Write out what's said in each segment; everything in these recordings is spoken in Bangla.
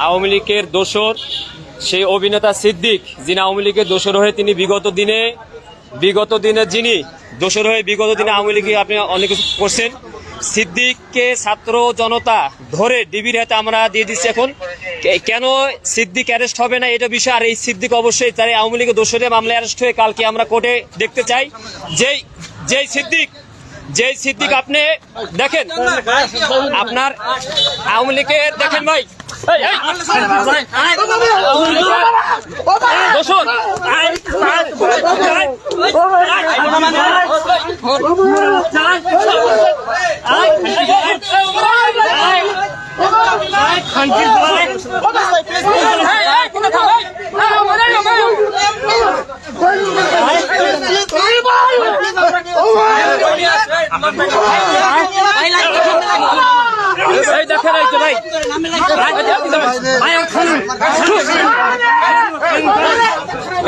আওয়ামী লীগের দোসর সেই অভিনেতা সিদ্দিক, যিনি আওয়ামী লীগের দোসর হয়ে তিনি বিগত দিনে আওয়ামী লীগে আপনি অনেক কিছু করছেন। সিদ্দিককে ছাত্র জনতা ধরে ডিবির হাতে আমরা দিয়ে দিচ্ছি। এখন কেন সিদ্দিক অ্যারেস্ট হবে না এটা বিষয়, আর এই সিদ্দিক অবশ্যই তার আওয়ামী লীগের দোষরে মামলায় অ্যারেস্ট হয়ে কালকে আমরা কোর্টে দেখতে চাই। যেই সিদ্দিক আপনি দেখেন, আপনার আওয়ামী লীগের দেখেন ভাই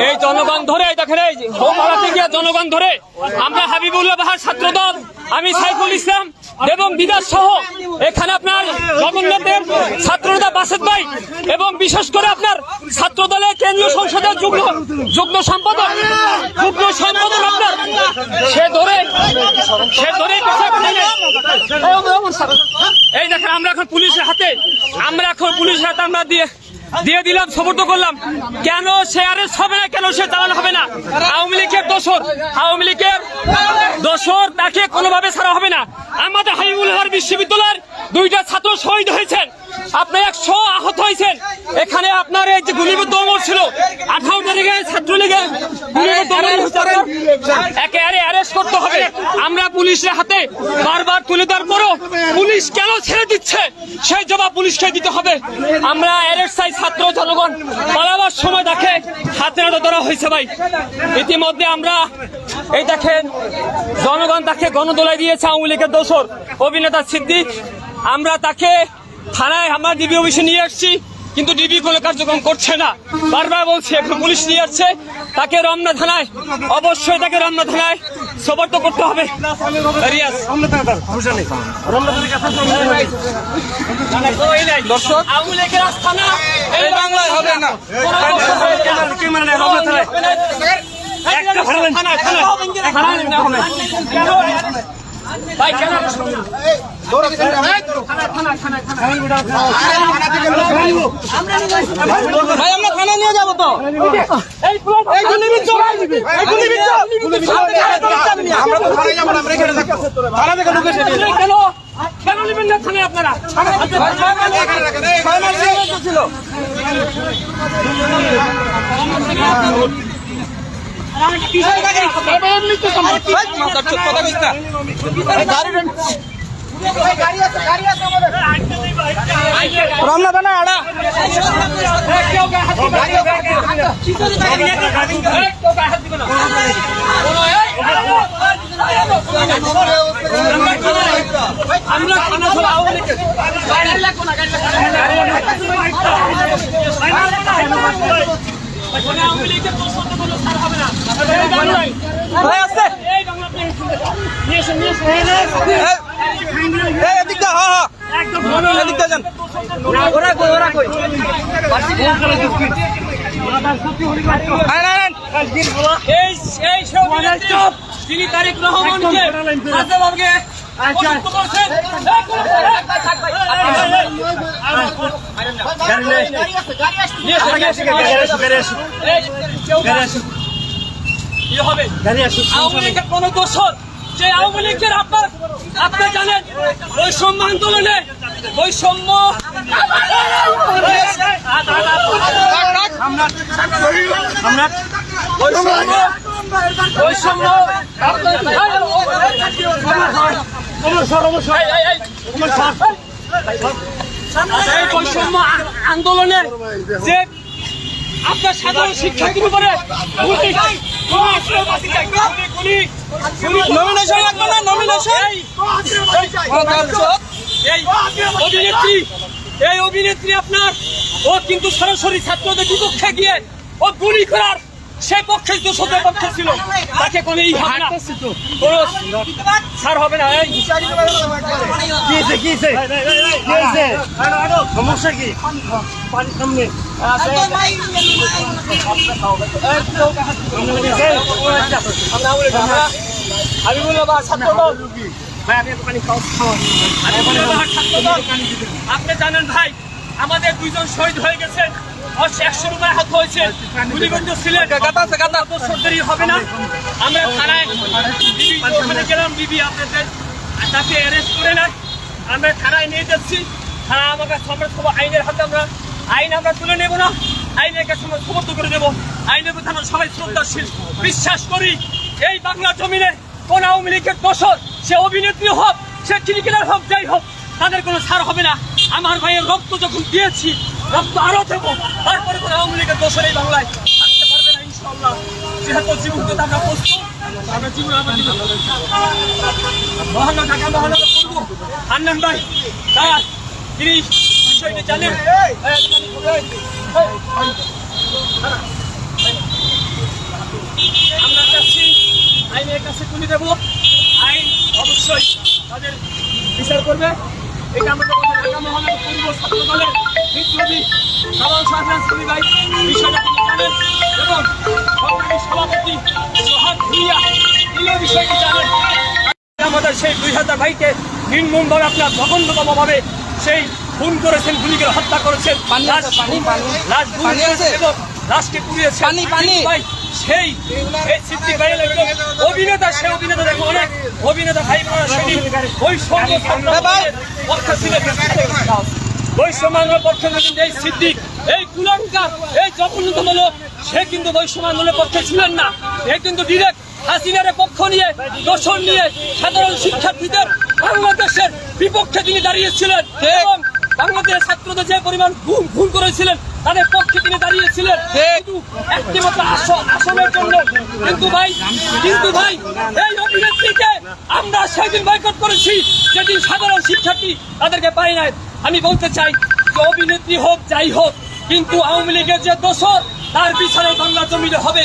এই জনগণ ধরে দেখেন, এই হোমপাড়াতে গিয়ে জনগণ ধরে আমরা হাবিবুল্লাহ বাহার ছাত্রদল, আমি সাইফুল ইসলাম এবং বিদাস সহ এখানে আপনার জগন্নাথের ছাত্রনেতা বাসেদ ভাই এবং বিশেষ করে আপনার ছাত্র দলের কেন্দ্রীয় সংসদের যুগ্ম সম্পাদক আপনার সে ধরে এই দেখেন আমরা এখন পুলিশের হাতে আমরা দিয়ে দিলাম, সমর্থ করলাম। কেন সে অ্যারেস্ট হবে না, কেন সে চালানো হবে না? আওয়ামী লীগের দোসর তাকে কোনোভাবে ছাড়া হবে না। আমাদের হাবিবুল্লাহ বিশ্ববিদ্যালয়ের 2টা ছাত্র শহীদ হয়েছেন, আপনার 100 আহত হয়েছেন। এখানে আপনার এই যে গুলিবিদ্ধ অমর ছিল 18 তারিখে ছাত্রলীগের একেবারে অ্যারেস্ট করতে হবে। আমরা পুলিশের হাতে বারবার তুলে দেওয়ার পরও পুলিশ কেন ছেড়ে দিচ্ছে সেই জবাব পুলিশকে দিতে হবে। আমরা অ্যারেস্ট চাই, ছাত্র জনগণ পালাবার সময় দেখে হাতে নাতে ধরা হয়েছে ভাই। ইতিমধ্যে আমরা এই দেখেন জনগণ তাকে গণদোলায় দিয়েছে আওয়ামী লীগের দোসর অভিনেতা সিদ্দিক। আমরা তাকে থানায় আমরা ডিবি অফিসে নিয়ে আসছি, কিন্তু ডিবি কোনো কার্যক্রম করছে না। বারবার বলছি এখন পুলিশ নিয়ে আসছে তাকে রমনা থানায়, অবশ্যই তাকে রমনা থানায় সোপর্দ করতে হবে। দর্শক আওয়ামী লীগের আস্থানা এই বাংলায় হবে না। ভাই কেন ভাই আমরা থানা নিয়ে যাবো তো, কেন নেবেন না থানায় আপনারা? রমনা থানা আড়া আমরা থানা ছোড়া আওয়ামী লীগের পছন্দ কোনো ছাড় হবে না। তিনি তারেক রহমানকে কোন দোষর যে আওয়ামী লীগের আপনি জানেন বৈষম্য আন্দোলনে বৈষম্য আন্দোলনে যে আপনার সাধারণ শিক্ষার্থীর উপরে এই অভিনেত্রী আপনার ও কিন্তু সরাসরি ছাত্রদের বিপক্ষে গিয়ে ও গুলি করার সেই পক্ষে দোষদের পক্ষে ছিল, তাকে কোনো এই হবে না, কোনো ছাড় হবে না। সমস্যা কি? পানির সামনে আমি বলবো ছাত্রদল, আপনি জানেন ভাই, আমাদের 2 জন শহীদ হয়ে গেছেন, 100 রুপায় হাত হয়েছে, গুলিগঞ্জ ছিলেন, দোষদেরই হবে না। আমরা থানায় ওখানে গেলাম, বিবি আপনাদের তাকে অ্যারেস্ট করে নেয়, আমরা থানায় নিয়ে যাচ্ছি, থানা আমাকে আইনের হাতে আইন আমরা তুলে নেব না, আইনের কাছে আমরা সমর্থ করে দেবো। আইনের প্রতি আমরা সবাই শ্রদ্ধাশীল, বিশ্বাস করি এই বাংলা জমিনে কোন আওয়ামী লীগের দোষর, সে অভিনেত্রী হোক, সে ক্রিকেটার হোক, যাই হোক, তাদের কোনো ছাড় হবে না। আমার ভাইয়ের রক্ত যখন দিয়েছি, রক্ত আরো দেবো, তারপরে কোনো আওয়ামী লীগের দোষর এই বাংলায় থাকতে পারবে না ইনশাআল্লাহ। যেহেতু জীবন দিতে আমরা প্রস্তুত, আমরা জীবন মহানগর ঢাকা মহানগর করবো। হান্নান ভাই তার তিনি বিষয়টি জানেন, আমরা চাচ্ছি আইনের কাছে তুলে দেবো, আইন অবশ্যই তাদের বিচার করবে। এটা আমাদের ঢাকা মহানগর পূর্ব ছাত্র দলের বিপ্লবী সাধারণ সম্পাদক ভাই বিষয়টা তিনি জানেন, এবং সংগ্রামী সভাপতি সোহাগ ভুইয়া তিনিও বিষয়টি জানেন। আমাদের সেই 2000 ভাইকে নির্মমভাবে আপনার জঘন্যতমভাবে সেই খুন করেছেন, গুলি করে হত্যা করেছেন, এবং লাশকে পুড়িয়েছেন। ভাই সেই সিদ্দিক ভাই অভিনেতা, সেই অভিনেতা দেখো অনেক অভিনেতা ভাই বৈষম্যের পক্ষে এই সিদ্দিক, এই কুলাঙ্কার, এই জঘন্যতম লোক, সে কিন্তু বৈষম্য আন্দোলনের পক্ষে ছিলেন না, সে কিন্তু ডিরেক্ট হাসিনার পক্ষ নিয়ে, দোষণ নিয়ে সাধারণ শিক্ষার্থীদের বাংলাদেশের বিপক্ষে তিনি দাঁড়িয়েছিলেন, এবং বাংলাদেশের ছাত্রদের যে পরিমাণ ভুল করেছিলেন তাদের পক্ষে তিনি দাঁড়িয়েছিলেন একটি মাত্র আসনের জন্য। কিন্তু ভাই এই অভিনেত্রীকে আমরা সেদিন বয়কট করেছি, সেদিন সাধারণ শিক্ষার্থী তাদেরকে পাই নাই। আমি বলতে চাই যে অভিনেত্রী হোক, যাই হোক, কিন্তু আওয়ামী লীগের যে দোষর, তার বিচারে বাংলা জমিনে হবে,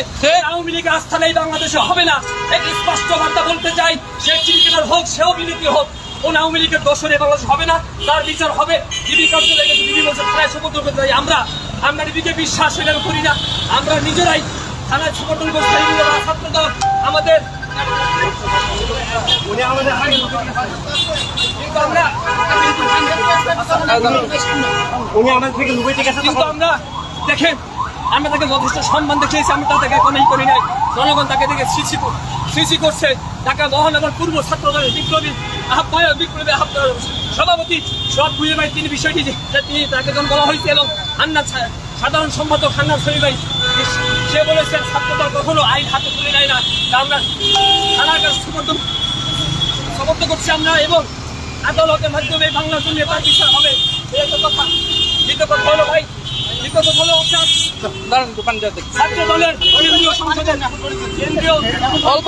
আওয়ামী লীগের আস্থানে এই বাংলাদেশে হবে না। এক স্পষ্ট বার্তা বলতে চাই, সে ক্রিকেটার হোক, সে অভিনেত্রী হোক, কোন আওয়ামী লীগের দোষরে বাংলাদেশ হবে না, তার বিচার হবে। ডিবি কার্যালয়ে গেছে, ডিবি বলছে থানায় সমর্থন করতে চাই। আমরা ডিবিকে বিশ্বাস এখানে করি না, আমরা নিজেরাই থানায় সমর্থন করতে চাই। ছাত্রদল আমাদের কিন্তু আমরা দেখেন, আমরা তাকে যথেষ্ট সম্মান দেখিয়েছি, আমি তাদেরকে কোনোই করি নাই। জনগণ তাকে দেখে সৃষ্টি করছে। ঢাকা মহানগর পূর্ব ছাত্র দলের বিপ্লবী সভাপতি সোহাগ ভুইয়া ভাই, তিনি বিষয়টি তিনি তাকে যখন বলা হয়েছে, এবং হান্নান সাধারণ সম্পাদক হান্নান শরীফ ভাই, সে বলেছেন ছাত্রদল কখনো আইন হাতে তুলে নেয় না, আমরা থানার কাছে সমর্থন করছি আমরা, এবং আদালতের মাধ্যমে বাংলার জন্য তার বিচার হবে। এই তো কথা। দ্বিতীয় কথা হলো ভাই, ছাত্র দলের কেন্দ্রীয় সংসদের অল্প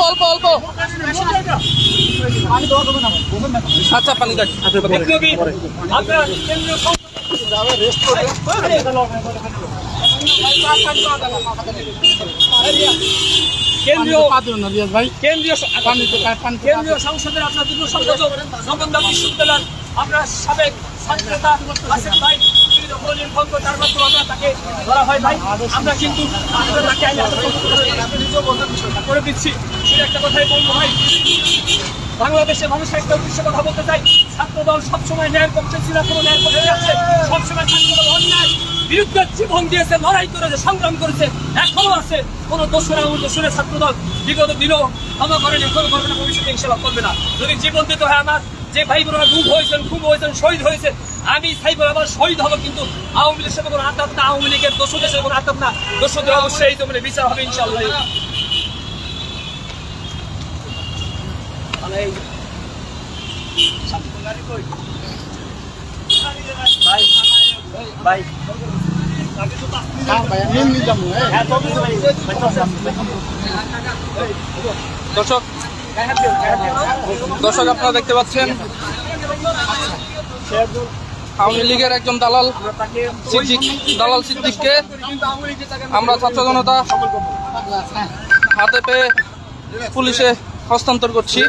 আচ্ছা পানি আপনার কেন্দ্রীয় কেন্দ্রীয় সংসদের আপনার দুটো সম্পাদক জগন্নাথ বিশ্ববিদ্যালয় আপনার সাবেক ছাত্রতা আসিফ ভাই তার মাধ্যমে আমরা তাকে ধরা হয় ভাই, আমরা কিন্তু করে দিচ্ছি। সেটা একটা কথাই বলবো ভাই, বাংলাদেশের মানুষের একটা উদ্দেশ্যে কথা বলতে চাই, ছাত্রদল সবসময় ন্যায়ের পক্ষে ছিল, কোনো ন্যায়ের পক্ষে আছে, সবসময় ছাত্রদল অন্যায় বিরুদ্ধে জীবন দিয়েছে, লড়াই করেছে, সংগ্রাম করেছে, এখনো আছে। কোনো দোষরে ছাত্রদল বিগত দিনও ক্ষমা করেনি, কোনো করবে না, ভবিষ্যতে ইনশাআল্লাহ করবে না। যদি জীবন দিতে হয়, আমার যে ভাই বোনেরা খুব হয়েছেন, শহীদ হয়েছে, আমি সাইবর আবার শহীদ হবো, কিন্তু আওয়ামী লীগের সাথে কোনো আতাপ না, আওয়ামী লীগের দোষদের সাথে কোনো আতাপ না, দোষদের অবশ্যই এই জমিনে বিচার হবে ইনশাআল্লাহ। দর্শক আপনারা দেখতে পাচ্ছেন আওয়ামী লীগের একজন দালাল সিদ্দিককে আমরা ছাত্র জনতা হাতে পেয়ে পুলিশে হস্তান্তর করছি।